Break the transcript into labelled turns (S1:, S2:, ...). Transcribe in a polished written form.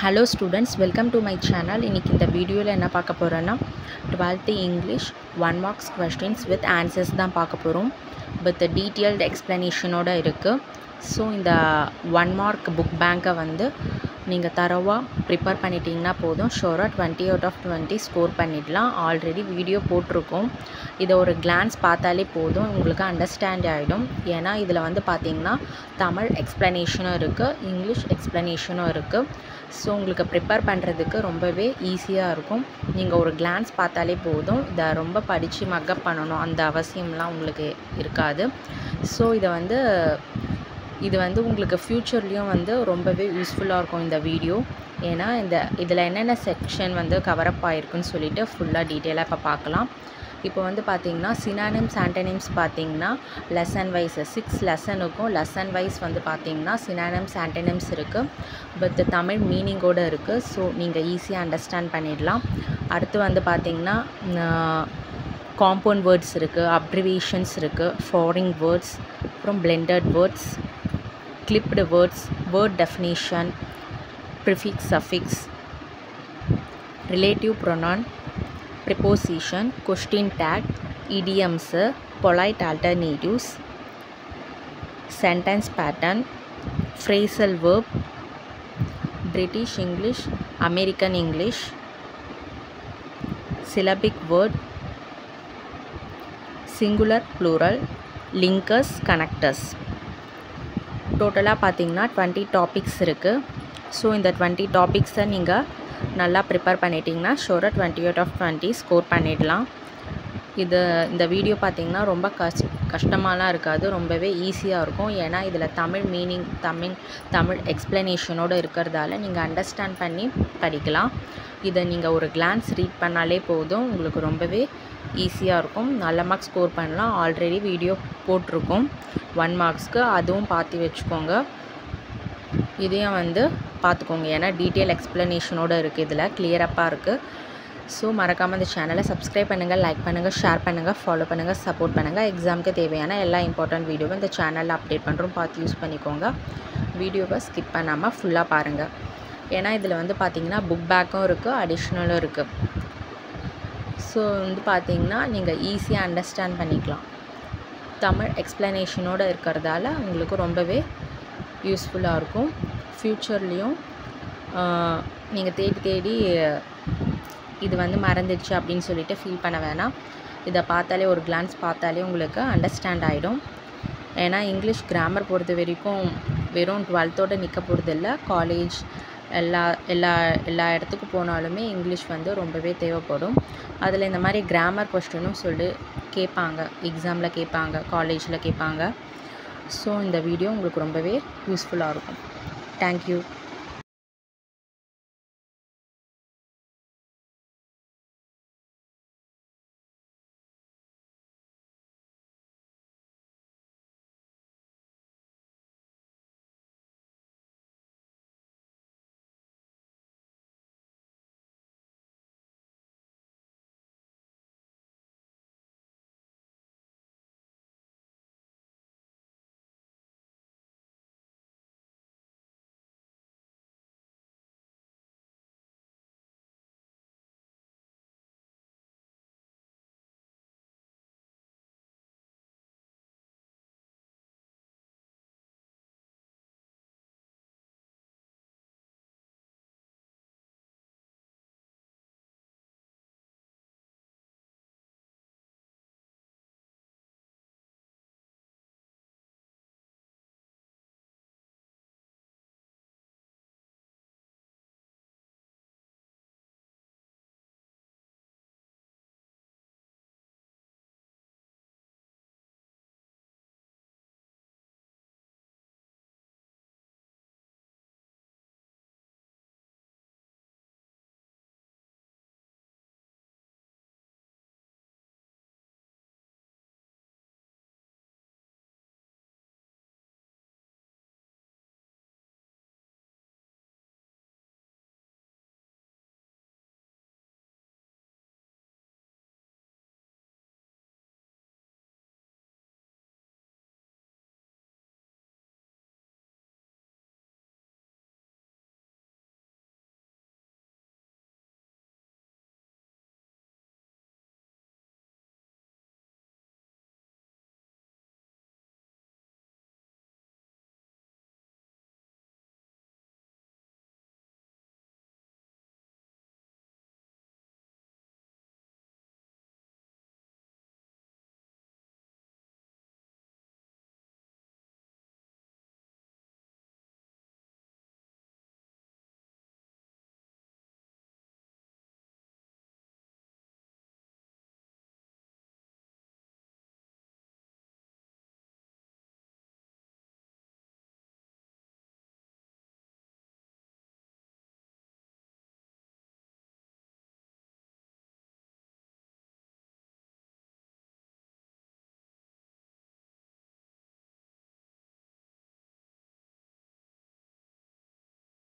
S1: Hello students, welcome to my channel. இன்னைக்கு இந்த வீடியோல என்ன பார்க்க போறேன்னா 12th English 1 marks questions with answers தான் பார்க்க போறோம். with a detailed explanation ஓட இருக்கு. ஸோ இந்த 1 mark book bank-ஐ வந்து நீங்கள் தரவாக ப்ரிப்பேர் பண்ணிட்டீங்கன்னா போதும், ஷோராக 20 out of 20 ஸ்கோர் பண்ணிடலாம். ஆல்ரெடி வீடியோ போட்டிருக்கோம், இதை ஒரு கிளான்ஸ் பார்த்தாலே போதும், உங்களுக்கு அண்டர்ஸ்டாண்ட் ஆகிடும். ஏன்னா இதில் வந்து பார்த்திங்கன்னா தமிழ் எக்ஸ்ப்ளனேஷனும் இருக்குது, இங்கிலீஷ் எக்ஸ்ப்ளனேஷனும் இருக்குது. ஸோ உங்களுக்கு ப்ரிப்பேர் பண்ணுறதுக்கு ரொம்பவே ஈஸியாக இருக்கும். நீங்கள் ஒரு கிளான்ஸ் பார்த்தாலே போதும், இதை ரொம்ப படித்து மக்கப் பண்ணணும் அந்த அவசியம்லாம் உங்களுக்கு இருக்காது. ஸோ இது வந்து உங்களுக்கு ஃப்யூச்சர்லேயும் வந்து ரொம்பவே யூஸ்ஃபுல்லாக இருக்கும் இந்த வீடியோ. ஏன்னா இதில் என்னென்ன செக்ஷன் வந்து கவரப் ஆகிருக்குன்னு சொல்லிட்டு ஃபுல்லாக டீட்டெயிலாக இப்போ பார்க்கலாம். இப்போ வந்து பார்த்திங்கன்னா சினானிம்ஸ் ஆண்டனிம்ஸ் பார்த்திங்கன்னா லெசன் வைஸ் 6 லெசனுக்கும் லெசன் வைஸ் வந்து பார்த்திங்கன்னா சினானிம்ஸ் ஆண்டனிம்ஸ் இருக்குது, பட் தமிழ் மீனிங்கோடு இருக்குது. ஸோ நீங்கள் ஈஸியாக அண்டர்ஸ்டாண்ட் பண்ணிடலாம். அடுத்து வந்து பார்த்திங்கன்னா காம்பவுண்ட் வேர்ட்ஸ் இருக்குது, அப்ரிவேஷன்ஸ் இருக்குது, ஃபாரின் வேர்ட்ஸ், அப்புறம் blended words, clipped words, word definition, prefix, suffix, relative pronoun, preposition, question tag, idioms, polite alternatives, sentence pattern, phrasal verb, British English, American English, syllabic word, singular plural, linkers, connectors. டோட்டலாக பார்த்திங்கன்னா 20 topics இருக்குது. So இந்த 20 டாபிக்ஸை நீங்கள் நல்லா prepare பண்ணிட்டீங்கன்னா ஷோராக 20 out of 20 score பண்ணிடலாம். இந்த video பார்த்திங்கன்னா ரொம்ப கஷ்டமாலாம் இருக்காது, ரொம்பவே ஈஸியாக இருக்கும். ஏன்னா இதில் தமிழ் மீனிங் தமிழ் எக்ஸ்ப்ளனேஷனோடு இருக்கிறதால நீங்கள் அண்டர்ஸ்டாண்ட் பண்ணி படிக்கலாம். இதை நீங்கள் ஒரு கிளான்ஸ் ரீட் பண்ணாலே போதும், உங்களுக்கு ரொம்பவே ஈஸியாக இருக்கும், நல்ல மார்க்ஸ் ஸ்கோர் பண்ணலாம். ஆல்ரெடி வீடியோ போட்டிருக்கோம் 1 மார்க்ஸ்க்கு, அதுவும் பார்த்து வச்சுக்கோங்க. இதையும் வந்து பார்த்துக்கோங்க, ஏன்னா டீட்டெயில் எக்ஸ்ப்ளனேஷனோடு இருக்குது, இதில் கிளியரப்பாக இருக்குது. ஸோ மறக்காமல் இந்த சேனலை சப்ஸ்கிரைப் பண்ணுங்கள், லைக் பண்ணுங்கள், ஷேர் பண்ணுங்கள், ஃபாலோ பண்ணுங்கள், சப்போர்ட் பண்ணுங்கள். எக்ஸாமுக்கு தேவையான எல்லா இம்பார்ட்டன்ட் வீடியோவும் இந்த சேனலில் அப்டேட் பண்ணுறோம், பார்த்து யூஸ் பண்ணிக்கோங்க. வீடியோவை ஸ்கிப் பண்ணாமல் ஃபுல்லாக பாருங்கள். ஏன்னா இதில் வந்து பார்த்திங்கன்னா புக் பேக்கும் இருக்குது, அடிஷ்னலும் இருக்குது. ஸோ வந்து பார்த்திங்கன்னா நீங்கள் ஈஸியாக அண்டர்ஸ்டாண்ட் பண்ணிக்கலாம். தமிழ் எக்ஸ்ப்ளனேஷனோடு இருக்கிறதால உங்களுக்கு ரொம்பவே யூஸ்ஃபுல்லாக இருக்கும். ஃப்யூச்சர்லேயும் நீங்கள் தேடி இது வந்து மறந்துடுச்சு அப்படின்னு சொல்லிட்டு ஃபீல் பண்ண வேணாம். இதை பார்த்தாலே ஒரு கிளான்ஸ் பார்த்தாலே உங்களுக்கு அண்டர்ஸ்டாண்ட் ஆகிடும். ஏன்னா இங்கிலீஷ் கிராமர் பொறுத்த வரைக்கும் வெறும் 12th நிற்க போகிறதில்ல, காலேஜ் எல்லா இடத்துக்கு போனாலுமே இங்கிலீஷ் வந்து ரொம்பவே தேவைப்படும். அதில் இந்த மாதிரி கிராமர் கொஸ்டினும் கேட்பாங்க, எக்ஸாமில் கேட்பாங்க, காலேஜில் கேட்பாங்க. ஸோ இந்த வீடியோ உங்களுக்கு ரொம்பவே யூஸ்ஃபுல்லாக இருக்கும். தேங்க்யூ.